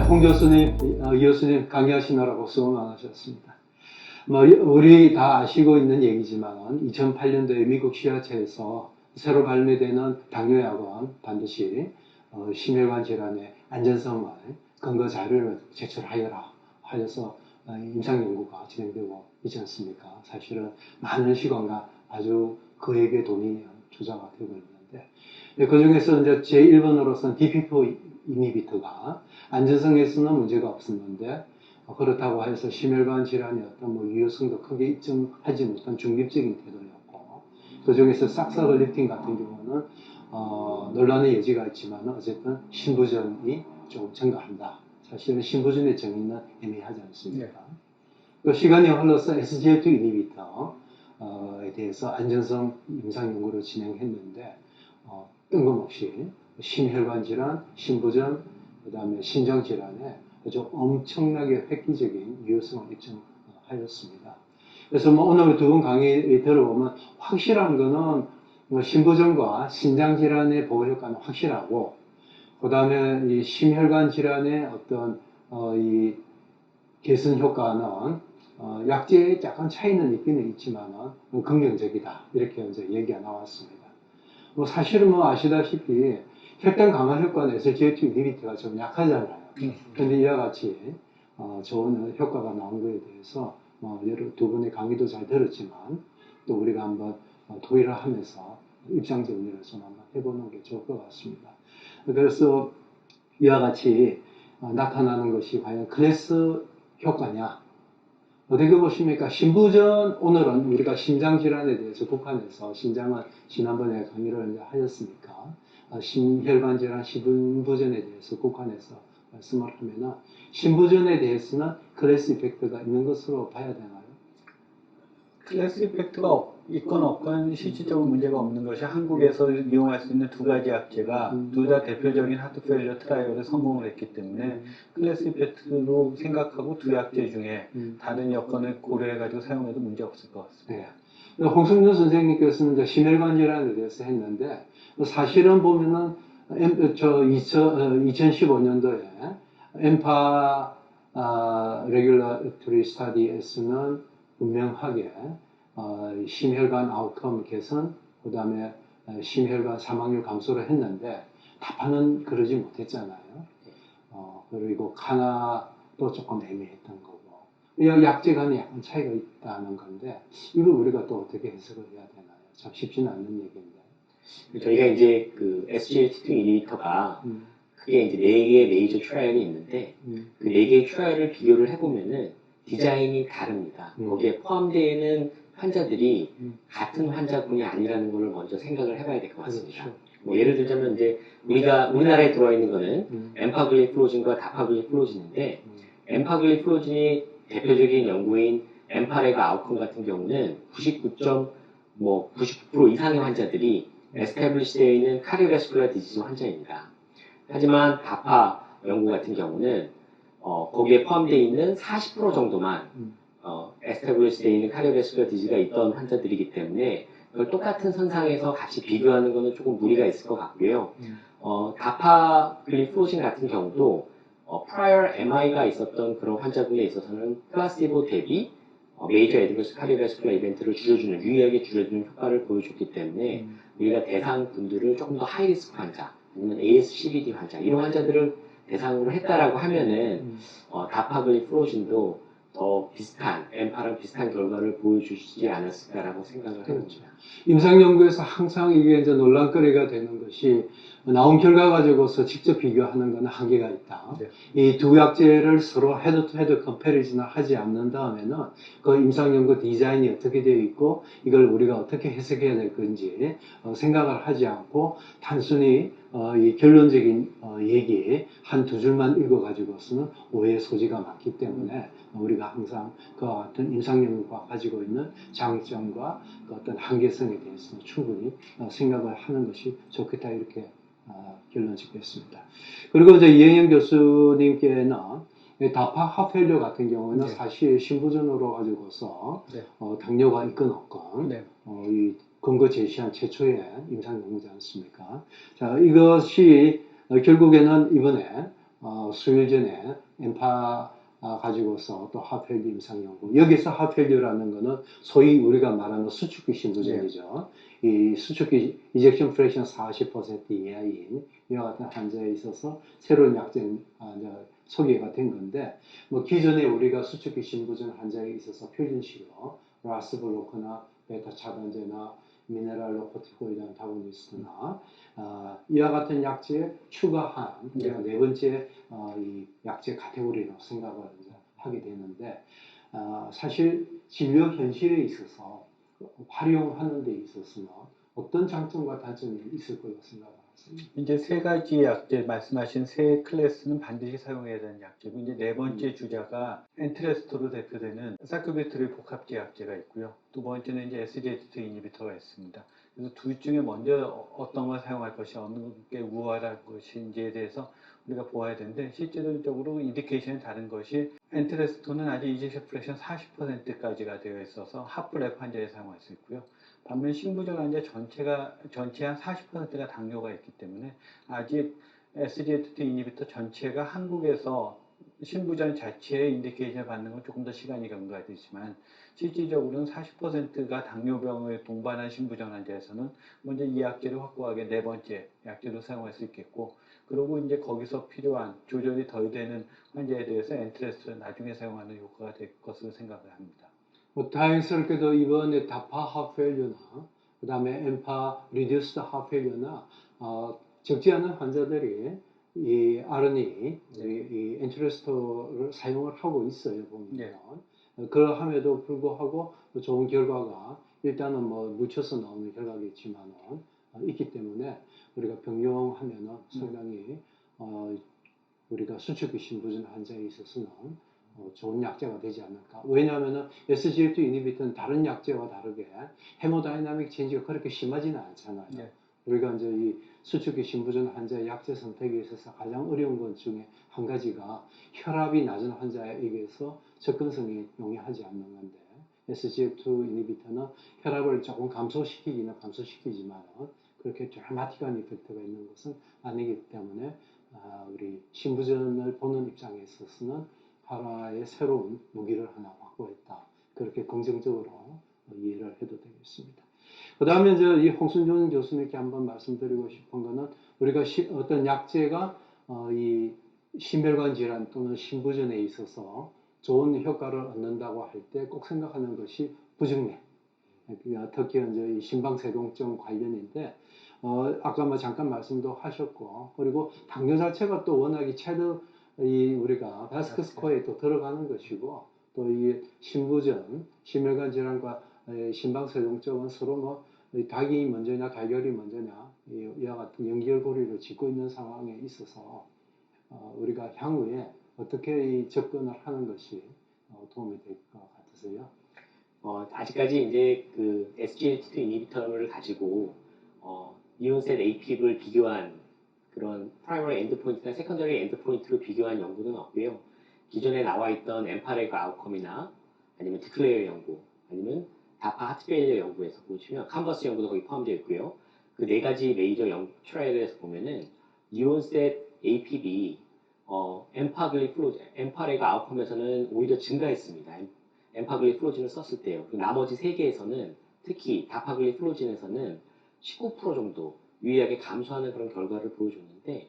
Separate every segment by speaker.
Speaker 1: 홍 교수님, 이 교수님 강의하시느라고 수고 많으셨습니다. 우리 다 아시고 있는 얘기지만 2008년도에 미국 시아체에서 새로 발매되는 당뇨약은 반드시 심혈관 질환의 안전성을 근거 자료를 제출하여라 하여서 임상 연구가 진행되고 있지 않습니까? 사실은 많은 시간과 아주 거액의 돈이 투자가 되고 있는데, 그 중에서 이제 제1번으로서는 DPP 이니비터가 안전성에서는 문제가 없었는데, 그렇다고 해서 심혈관 질환의 어떤 유효성도 크게 입증하지 못한 중립적인 태도였고, 그 중에서 삭사글리틴 같은 경우는 논란의 여지가 있지만 어쨌든 신부전이 좀 증가한다. 사실은 신부전의 정의는 애매하지 않습니까? 네. 그 시간이 흘러서 SGLT 이니비터에 대해서 안전성 임상 연구를 진행했는데 뜬금없이 심혈관 질환, 신부전, 그 다음에 신장 질환에 아주 엄청나게 획기적인 유효성을 입증하였습니다. 그래서 오늘 두 분 강의 들어보면 확실한 거는 신부전과 신장 질환의 보호 효과는 확실하고, 그 다음에 이 심혈관 질환의 어떤 이 개선 효과는 약제에 약간 차이는 있기는 있지만은 긍정적이다, 이렇게 이제 얘기가 나왔습니다. 사실은 아시다시피 혈당 강화 효과는 SGLT 이니비터가 좀 약하잖아요. 그런데 이와 같이 좋은 효과가 나온 것에 대해서 여러 두 분의 강의도 잘 들었지만 또 우리가 한번 토의를 하면서 입장 정리를 좀 한번 해보는 게 좋을 것 같습니다. 그래서 이와 같이 나타나는 것이 과연 클래스 효과냐? 어떻게 보십니까? 신부전, 오늘은 우리가 심장질환에 대해서 국한해서, 신장은 지난번에 강의를 하였으니까 심혈관 질환, 신부전에 대해서 국한해서 말씀을 하면은, 신부전에 대해서는 클래스 이펙트가 있는 것으로 봐야 되나요?
Speaker 2: 클래스 이펙트가 있건 없건 실질적으로 문제가 없는 것이, 한국에서 이용할 수 있는 두 가지 약제가 둘 다 대표적인 하트페일리어 트라이얼에 성공을 했기 때문에 클래스 이펙트로 생각하고 두 약제 중에 다른 여건을 고려해가지고 사용해도 문제 없을 것 같습니다.
Speaker 1: 네. 홍승준 선생님께서는 이제 심혈관 질환에 대해서 했는데, 사실은 보면은 2015년도에 엠파 레귤러토리 스타디에서는 분명하게 심혈관 아웃컴 개선, 그 다음에 심혈관 사망률 감소를 했는데 다파는 그러지 못했잖아요. 그리고 카나도 조금 애매했던 거고, 약제 간에 약간 차이가 있다는 건데, 이걸 우리가 또 어떻게 해석을 해야 되나요? 참 쉽지는 않는 얘기인데.
Speaker 3: 저희가 이제 그 SGLT2 이니비터가 크게 이제 4개의 메이저 트라이얼이 있는데, 그 4개의 트라이얼을 비교를 해보면은 디자인이 다릅니다. 거기에 포함되어 있는 환자들이 같은 환자군이 아니라는 걸 먼저 생각을 해봐야 될 것 같습니다. 그렇죠. 예를 들자면 이제 우리나라에 들어와 있는 거는 엠파글리플로진과 다파글리플로진인데, 엠파글리플로진이 대표적인 연구인 엠파레그 아웃컴 같은 경우는 99% 이상의 환자들이 에스태블리시 되어 있는 카디오바스큘러 디지즈 환자입니다. 하지만 다파 연구 같은 경우는 거기에 포함되어 있는 40% 정도만 에스태블리시 되어 있는 카디오바스큘러 디지즈가 있던 환자들이기 때문에 그걸 똑같은 선상에서 같이 비교하는 것은 조금 무리가 있을 것 같고요. 다파글리플로진 같은 경우도 prior MI가 있었던 그런 환자분에 있어서는 플라시보 대비 메이저 애드버스 카디오바스큘러 이벤트를 유의하게 줄여주는 효과를 보여줬기 때문에 우리가 대상 분들을 조금 더 하이리스크 환자, 아니면 ASCVD 환자, 이런 환자들을 대상으로 했다라고 하면은 다파글리플로진도 더 비슷한, 엠파랑 비슷한 결과를 보여주지 않았을까라고 생각을 해봅니다.
Speaker 1: 임상 연구에서 항상 이게 이제 논란거리가 되는 것이, 나온 결과 가지고서 직접 비교하는 것은 한계가 있다. 네. 이 두 약제를 서로 헤드-투-헤드 컴패리즌을 하지 않는 다음에는 그 임상 연구 디자인이 어떻게 되어 있고 이걸 우리가 어떻게 해석해야 될 건지 생각을 하지 않고 단순히 이 결론적인 얘기 한 두 줄만 읽어 가지고서는 오해의 소지가 많기 때문에 우리가 항상 그와 같은 임상 연구가 가지고 있는 장점과 그 어떤 한계성에 대해서는 충분히 생각을 하는 것이 좋겠다, 이렇게 결론 짓겠습니다. 그리고 이제 이영현 교수님께는 다파 하펠료 같은 경우는 사실 신부전으로 가지고서 당뇨가 있건 없건 이 근거 제시한 최초의 임상 연구지 않습니까? 자, 이것이 결국에는 이번에 수일 전에 엠파 가지고서 또 하펠류 임상 연구. 여기서 하펠류라는 거는 소위 우리가 말하는 수축기 신부전이죠. 이 수축기 이젝션 프랙션 40% 이하인 이와 같은 환자에 있어서 새로운 약제 소개가 된 건데, 뭐 기존에 우리가 수축기 신부전 환자에 있어서 표준치료 라스블로크나 베타 차단제나 미네랄로 코티코이드 안타고니스트나 이와 같은 약제에 추가한 우리가 네 번째 이 약제 카테고리로 생각을 이제 하게 되는데, 사실 진료 현실에 있어서 활용하는 데 있어서는 어떤 장점과 단점이 있을 거라고 생각합니다.
Speaker 2: 이제 세 가지 약제 말씀하신 세 클래스는 반드시 사용해야 되는 약제고, 이제 네 번째 주자가 엔트레스토로 대표되는 사큐비트릴 복합제 약제가 있고요. 두 번째는 이제 SGLT2 이니비터가 있습니다. 그래서 둘 중에 먼저 어떤 걸 사용할 것이 어느 게 우월한 것인지에 대해서 우리가 보아야 되는데, 실질적으로 인디케이션이 다른 것이 엔트레스토는 아직 이젝션 프랙션 40%까지가 되어 있어서 하프랩 환자에 사용할 수 있고요. 반면 신부전 환자 전체 한 40%가 당뇨가 있기 때문에 아직 SGLT2 이니비터 전체가 한국에서 신부전 자체의 인디케이션을 받는 건 조금 더 시간이 경과되지만, 실질적으로는 40%가 당뇨병을 동반한 신부전 환자에서는 먼저 이 약제를 확고하게 네 번째 약제로 사용할 수 있겠고, 그리고 이제 거기서 필요한 조절이 덜 되는 환자에 대해서 엔트레스를 나중에 사용하는 효과가 될 것으로 생각을 합니다.
Speaker 1: 뭐 다행스럽게도 이번에 다파 하펠류나 그 다음에 엠파 리듀스드 하펠류나 적지 않은 환자들이 이 RNA, 이 엔트레스토를 사용을 하고 있어요, 보면.
Speaker 2: 네.
Speaker 1: 그러함에도 불구하고 좋은 결과가 일단은 뭐 묻혀서 나오는 결과겠지만은 있기 때문에 우리가 병용하면은 상당히 우리가 수축기 신부전 환자에 있어서는 좋은 약제가 되지 않을까. 왜냐하면 SGLT 이니비터는 다른 약제와 다르게 헤모다이나믹 체인지가 그렇게 심하지는 않잖아요.
Speaker 2: 네.
Speaker 1: 우리가 이제 이 수축기 신부전 환자의 약제 선택에 있어서 가장 어려운 것 중에 한 가지가 혈압이 낮은 환자에게서 접근성이 용이하지 않는 건데, SGLT 이니비터는 혈압을 조금 감소시키기는 감소시키지만 그렇게 드라마틱한 이펙트가 있는 것은 아니기 때문에 우리 신부전을 보는 입장에 있어서는 하나의 새로운 무기를 하나 확보했다. 그렇게 긍정적으로 이해를 해도 되겠습니다. 그 다음에 이제 이 홍순정 교수님께 한번 말씀드리고 싶은 거는, 우리가 어떤 약제가 이 심혈관 질환 또는 신부전에 있어서 좋은 효과를 얻는다고 할 때 꼭 생각하는 것이 부정맥. 특히 이제 이 심방세동증 관련인데, 아까 뭐 잠깐 말씀도 하셨고, 그리고 당뇨 자체가 또 워낙에 우리가 바스크 스코어에 또 들어가는 것이고, 또 이 신부전, 심혈관 질환과 심방세동증은 서로 뭐 닭이 먼저냐 달걀이 먼저냐 이와 같은 연결고리를 짚고 있는 상황에 있어서 우리가 향후에 어떻게 이 접근을 하는 것이 도움이 될 것 같으세요?
Speaker 3: 아직까지 이제 그 SGLT2 이니비터를 가지고 이온셋 API를 비교한 그런 프라이머리 엔드포인트나 세컨더리 엔드포인트로 비교한 연구는 없고요. 기존에 나와 있던 엠파레그 아웃컴이나 아니면 디클레어 연구, 아니면 다파 하트페일리어 연구에서 보시면 칸버스 연구도 거기 포함되어 있고요. 그 네 가지 메이저 트라이얼에서 보면은 이온셋 APB 엠파레그 아웃컴에서는 오히려 증가했습니다. 엠파글리플로진을 썼을 때요. 그 나머지 세 개에서는, 특히 다파글리플로진에서는 19% 정도 유의하게 감소하는 그런 결과를 보여줬는데,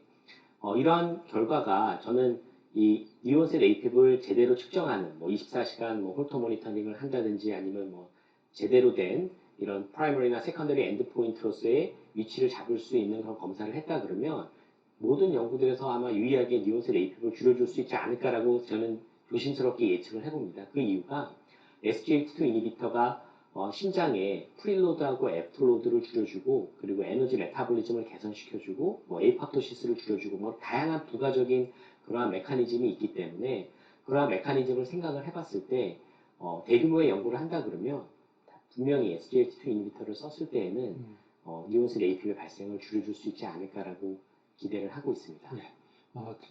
Speaker 3: 이러한 결과가 저는 이 이온셋 API를 제대로 측정하는, 뭐 24시간 뭐 홀터 모니터링을 한다든지, 아니면 뭐 제대로 된 이런 프라이머리나 세컨더리 엔드포인트로서의 위치를 잡을 수 있는 그런 검사를 했다 그러면 모든 연구들에서 아마 유의하게 이온셋 API를 줄여줄 수 있지 않을까라고 저는 조심스럽게 예측을 해봅니다. 그 이유가 SGLT2 이니비터가 심장에 프리로드하고 애프터로드를 줄여주고, 그리고 에너지 메타볼리즘을 개선시켜주고, 뭐 에이파토시스를 줄여주고, 뭐 다양한 부가적인 그러한 메커니즘이 있기 때문에, 그러한 메커니즘을 생각을 해봤을 때 대규모의 연구를 한다 그러면 분명히 SGLT2 이니비터를 썼을 때에는 이온셋 API의 발생을 줄여줄 수 있지 않을까라고 기대를 하고 있습니다.
Speaker 1: 네.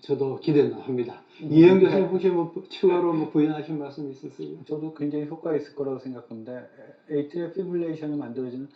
Speaker 1: 저도 기대는 합니다. 이현 교수님 혹시 뭐 추가로 뭐 부연하신 말씀 있으세요?
Speaker 2: 저도 굉장히 효과가 있을 거라고 생각합니다. 에이트리얼 피브릴레이션을 만들어주는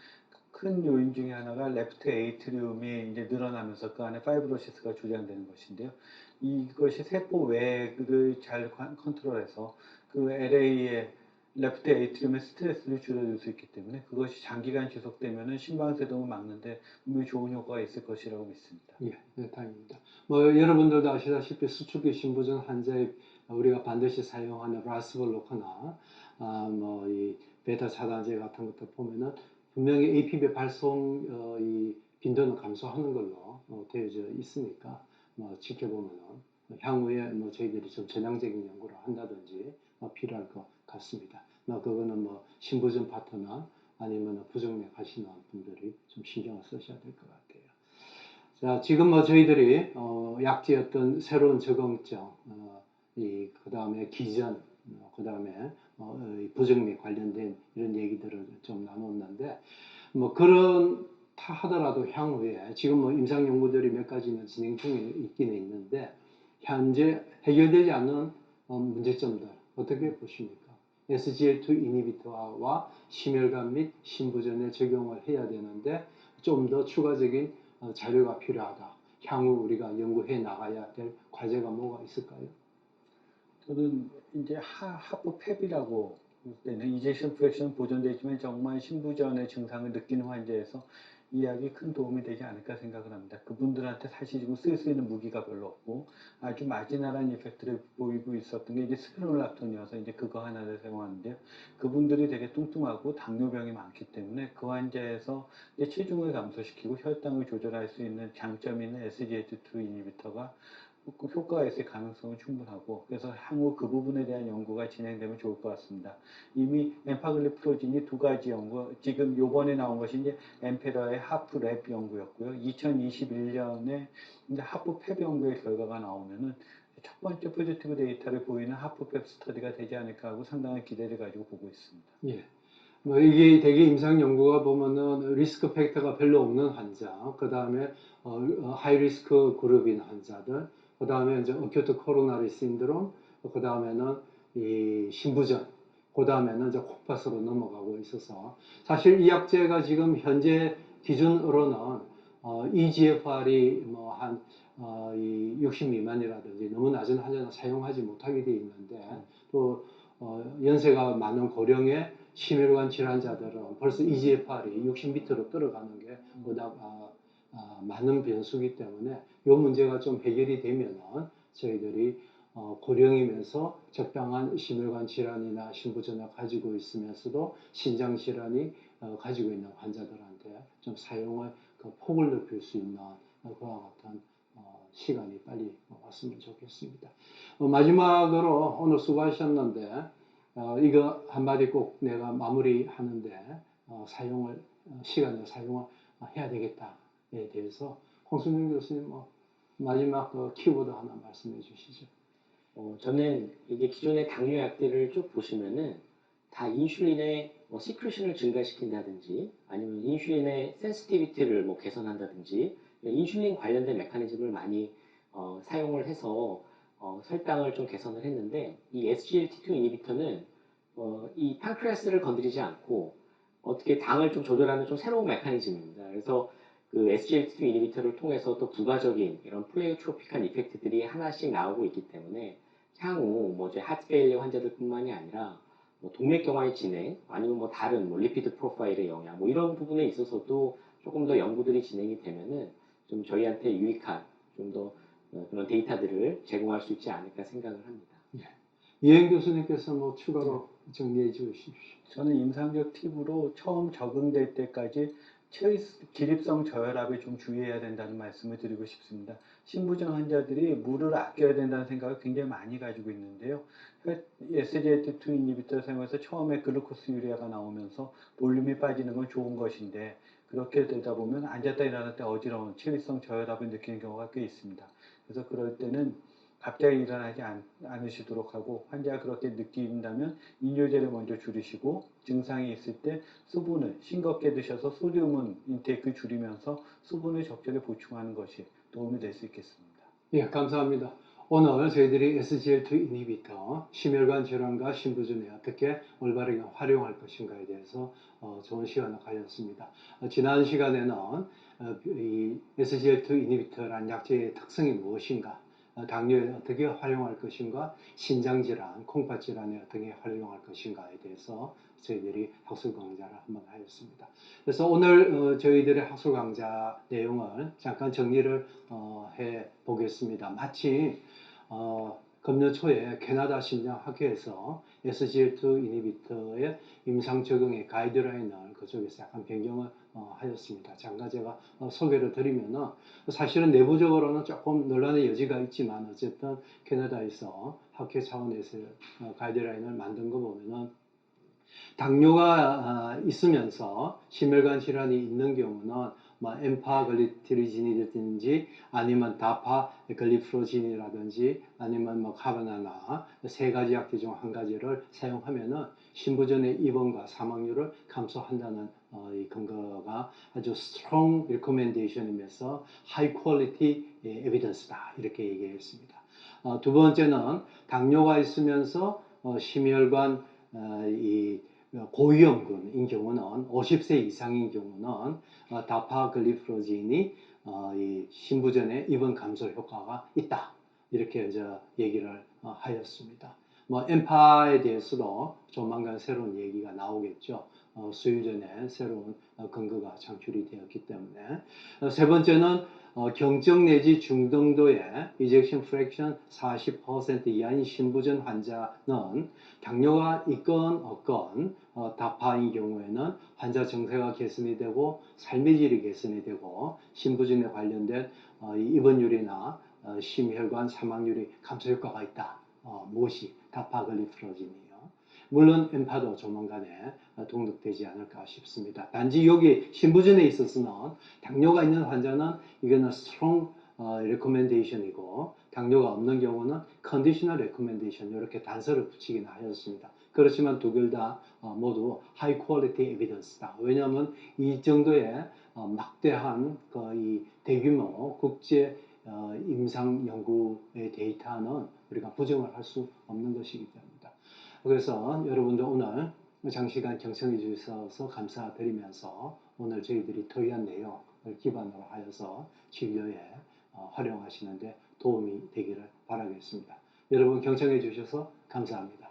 Speaker 2: 큰 요인 중에 하나가 레프트 에이트리움이 이제 늘어나면서 그 안에 파이브로시스가 조장되는 것인데요. 이것이 세포 외를 잘 컨트롤해서 그 LA의 레프트 에이트리움의 스트레스를 줄여줄 수 있기 때문에 그것이 장기간 지속되면은 심방세동을 막는데 분명히 좋은 효과가 있을 것이라고 믿습니다.
Speaker 1: 예, 네, 다행입니다. 뭐 여러분들도 아시다시피 수축기 신부전 환자에 우리가 반드시 사용하는 라스블로커나 뭐 이 베타 차단제 같은 것들 보면은 분명히 APB 발송 이 빈도는 감소하는 걸로 되어져 있으니까 뭐 지켜보면은 향후에 뭐 저희들이 좀 전향적인 연구를 한다든지 필요할 것 같습니다. 그거는 뭐 신부전 파트나 아니면 부정맥 하시는 분들이 좀 신경을 쓰셔야 될 것 같아요. 자, 지금 뭐 저희들이 약제였던 새로운 적응증, 그 다음에 기전, 그 다음에 부정맥 관련된 이런 얘기들을 좀 나눴는데, 뭐 그렇다 하더라도 향후에 지금 뭐 임상 연구들이 몇 가지는 진행 중에 있기는 있는데 현재 해결되지 않는 문제점들 어떻게 보십니까? SGLT2 이니비터와 심혈관 및 심부전에 적용을 해야 되는데 좀 더 추가적인 자료가 필요하다. 향후 우리가 연구해 나가야 될 과제가 뭐가 있을까요?
Speaker 2: 저는 이제 하프 펩이라고 때는 이제션 프랙션 보존되어 있지만 정말 신부전의 증상을 느끼는 환자에서 이 약이 큰 도움이 되지 않을까 생각을 합니다. 그분들한테 사실 지금 쓸 수 있는 무기가 별로 없고 아주 마지널한 이펙트를 보이고 있었던 게 이제 스피롤락톤이어서 이제 그거 하나를 사용하는데요. 그분들이 되게 뚱뚱하고 당뇨병이 많기 때문에 그 환자에서 이제 체중을 감소시키고 혈당을 조절할 수 있는 장점이 있는 SGLT2 이니비터가 효과가 있을 가능성은 충분하고 그래서 향후 그 부분에 대한 연구가 진행되면 좋을 것 같습니다. 이미 엠파글리프로진이 두 가지 연구, 지금 요번에 나온 것이 이제 엠페라의 하프랩 연구였고요. 2021년에 이제 하프펩 연구의 결과가 나오면은 첫 번째 포지티브 데이터를 보이는 하프펩 스터디가 되지 않을까 하고 상당한 기대를 가지고 보고 있습니다.
Speaker 1: 예. 뭐 이게 되게 임상 연구가 보면은 리스크 팩터가 별로 없는 환자, 그 다음에 하이 리스크 그룹인 환자들, 그 다음에 이제 어큐트 코로나리 신드롬, 그 다음에는 이 신부전, 그 다음에는 이제 콩팥으로 넘어가고 있어서 사실 이 약제가 지금 현재 기준으로는 EGFR이 뭐 한 60 미만이라든지 너무 낮은 환자는 사용하지 못하게 되어 있는데 또 연세가 많은 고령의 심혈관 질환자들은 벌써 EGFR이 60 밑으로 떨어가는 게 워낙 많은 변수이기 때문에 이 문제가 좀 해결이 되면은 저희들이 고령이면서 적당한 심혈관 질환이나 심부전을 가지고 있으면서도 신장 질환이 가지고 있는 환자들한테 좀 사용을 그 폭을 넓힐 수 있는 그와 같은 시간이 빨리 왔으면 좋겠습니다. 마지막으로 오늘 수고하셨는데 이거 한마디 꼭 내가 마무리하는데 시간을 사용을 해야 되겠다에 대해서 홍순준 교수님 마지막 키워드 하나 말씀해 주시죠.
Speaker 3: 저는 이게 기존의 당뇨약들을 쭉 보시면은 다 인슐린의 시크리션을 증가시킨다든지 아니면 인슐린의 센시티비티를 개선한다든지 인슐린 관련된 메커니즘을 많이 사용을 해서 혈당을 좀 개선을 했는데 이 SGLT2 이니비터는 이 판크레아스를 건드리지 않고 어떻게 당을 좀 조절하는 좀 새로운 메커니즘입니다. 그래서 그 SGLT2 이니비터를 통해서 또 부가적인 이런 플레이오트로픽한 이펙트들이 하나씩 나오고 있기 때문에 향후 이제 하트페일리어 환자들뿐만이 아니라 동맥경화의 진행 아니면 다른 리피드 프로파일의 영향 이런 부분에 있어서도 조금 더 연구들이 진행이 되면은 좀 저희한테 유익한 좀 더 그런 데이터들을 제공할 수 있지 않을까 생각을 합니다.
Speaker 1: 이행 교수님께서 추가로 정리해 주십시오.
Speaker 2: 저는 임상적 팁으로 처음 적응될 때까지 기립성 저혈압에 좀 주의해야 된다는 말씀을 드리고 싶습니다. 신부전 환자들이 물을 아껴야 된다는 생각을 굉장히 많이 가지고 있는데요. SGLT2 이니비터 사용해서 처음에 글루코스 유리아가 나오면서 볼륨이 빠지는 건 좋은 것인데 그렇게 되다 보면 앉았다 일어날 때 어지러운 체위성 저혈압을 느끼는 경우가 꽤 있습니다. 그래서 그럴 때는 갑자기 일어나지 않으시도록 하고 환자가 그렇게 느낀다면 이뇨제를 먼저 줄이시고 증상이 있을 때 수분을 싱겁게 드셔서 소듐은 인테이크 줄이면서 수분을 적절히 보충하는 것이 도움이 될 수 있겠습니다.
Speaker 1: 예, 감사합니다. 오늘 저희들이 SGLT 이니비터, 심혈관 질환과 신부전에 어떻게 올바르게 활용할 것인가에 대해서 좋은 시간을 가졌습니다. 지난 시간에는 이 SGLT 이니비터란 약제의 특성이 무엇인가, 당뇨에 어떻게 활용할 것인가, 신장질환, 콩팥질환에 어떻게 활용할 것인가에 대해서 저희들이 학술 강좌를 한번 하였습니다. 그래서 오늘 저희들의 학술 강좌 내용을 잠깐 정리를 해 보겠습니다. 마치 금년 초에 캐나다 심장학회에서 SGLT 이니비터의 임상 적용의 가이드라인을 그쪽에서 약간 변경을 하였습니다. 잠깐 제가 소개를 드리면은 사실은 내부적으로는 조금 논란의 여지가 있지만 어쨌든 캐나다에서 학회 차원에서 가이드라인을 만든 거 보면은 당뇨가 있으면서 심혈관 질환이 있는 경우는 뭐 엠파글리티리진이든지 아니면 다파글리프로진이라든지 아니면 뭐 카바나나 세 가지 약제 중 한 가지를 사용하면은 신부전의 입원과 사망률을 감소한다는 이 근거가 아주 strong recommendation이면서 high quality evidence다 이렇게 얘기했습니다. 두 번째는 당뇨가 있으면서 심혈관 이 고위험군인 경우는 50세 이상인 경우는 다파글리프로진이 이 신부전의 입원 감소 효과가 있다 이렇게 이제 얘기를 하였습니다. 뭐 엠파에 대해서도 조만간 새로운 얘기가 나오겠죠. 수요 전에 새로운 근거가 창출이 되었기 때문에 세 번째는 경증 내지 중등도의 ejection fraction 40% 이하인 신부전 환자는 당뇨가 있건 없건 다파인 경우에는 환자 정세가 개선이 되고 삶의 질이 개선이 되고 신부전에 관련된 입원율이나 심혈관 사망률이 감소 효과가 있다. 무엇이 다파글리프로진이요. 물론 엠파도 조만간에 등록되지 않을까 싶습니다. 단지 여기 신부전에 있어서는 당뇨가 있는 환자는 이거는 strong recommendation이고 당뇨가 없는 경우는 conditional recommendation 이렇게 단서를 붙이긴 하였습니다. 그렇지만 두 개 다 모두 high quality evidence다. 왜냐하면 이 정도의 막대한 이 대규모 국제 임상 연구의 데이터는 우리가 부정을 할 수 없는 것이기 때문이다. 그래서 여러분들 오늘 장시간 경청해 주셔서 감사드리면서 오늘 저희들이 토의한 내용을 기반으로 하여서 진료에 활용하시는데 도움이 되기를 바라겠습니다. 여러분 경청해 주셔서 감사합니다.